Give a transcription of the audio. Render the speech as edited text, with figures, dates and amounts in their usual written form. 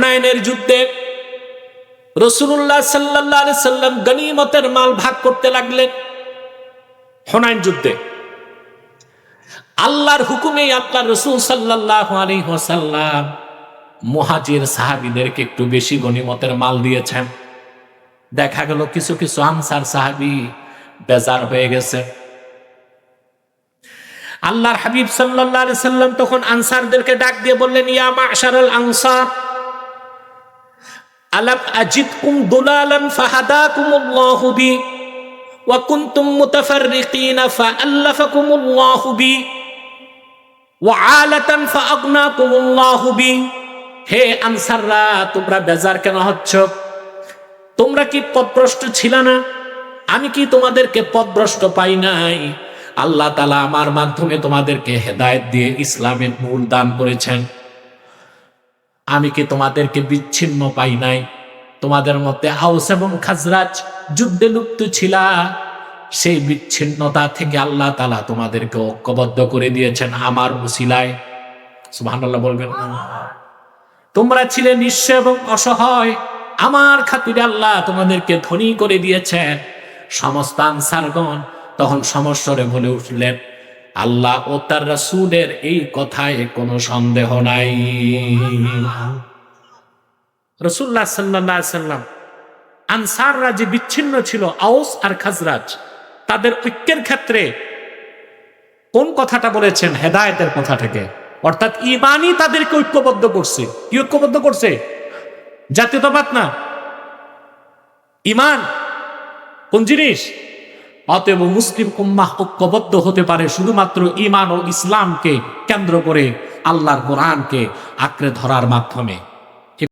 হুনাইনের যুদ্ধে রাসূলুল্লাহ সাল্লাল্লাহু আলাইহি সাল্লাম গনিমতের মাল ভাগ করতে লাগলেন। হুনাইন যুদ্ধে আল্লাহর হুকুমে আল্লাহর রাসূল সাল্লাল্লাহু আলাইহি ওয়াসাল্লাম মুহাজির সাহাবীদেরকে একটু বেশি গনিমতের মাল দিয়েছেন। দেখা গেল কিছু কিছু আনসার সাহাবী বেজার হয়ে গেছে। আল্লাহর হাবিব সাল্লাল্লাহু আলাইহি সাল্লাম তখন আনসারদেরকে ডাক দিয়ে বললেন, ইয়া মা'শারাল আনসার, আলাম আজিদকুম দুলালান ফাহাদাকুমুল্লাহু বি ওয়া কুনতুম মুতাফাররিকিনা ফাআল্লাফাকুমুল্লাহু বি ওয়া আলাতান ফাআগনাকুমুল্লাহু বি। হে আনসাররা, তোমরা বেজার কেন হচ্ছ? তোমরা কি পথভ্রষ্ট ছিল না? আমি কি তোমাদেরকে পথভ্রষ্ট পাই নাই? আল্লাহ তাআলা আমার মাধ্যমে তোমাদেরকে হেদায়েত দিয়ে ইসলামের নূর দান করেছেন। আমি কি তোমাদেরকে বিচ্ছিন্ন পাই নাই? তোমাদের মধ্যে আউস এবং খাজরাজ যুদ্ধে লিপ্ত ছিল, সেই বিচ্ছিন্নতা থেকে আল্লাহ তাআলা তোমাদেরকে ঐক্যবদ্ধ করে দিয়েছেন আমার ওসিলায়। সুবহানাল্লাহ বলবেন। তোমরা ছিলে নিঃস্ব এবং অসহায়, আমার খাতিরে আল্লাহ তোমাদেরকে ধনী করে দিয়েছেন। সমস্ত আনসারগণ তখন সমস্বরে বলে উঠলেন, আল্লাহ ও তার রাসূলের এই কথায় কোনো সন্দেহ নাই। রাসূলুল্লাহ সাল্লাল্লাহু আলাইহি সাল্লাম আনসাররা যে বিচ্ছিন্ন ছিল, আউস আর খাজরাজ, তাদের ঐক্যের ক্ষেত্রে কোন কথাটা বলেছেন? হেদায়েতের কথা থেকে, অর্থাৎ ঈমানই তাদেরকে ঐক্যবদ্ধ করছে। কি ঐক্যবদ্ধ করছে? জাতীয়তাবাদ না, ঈমান। কোন জিনিস? অতএব মুসলিম উম্মাহ ঐক্যবদ্ধ হতে পারে শুধুমাত্র ঈমান ও ইসলামকে কেন্দ্র করে, আল্লাহর কোরআনকে আঁকড়ে ধরার মাধ্যমে।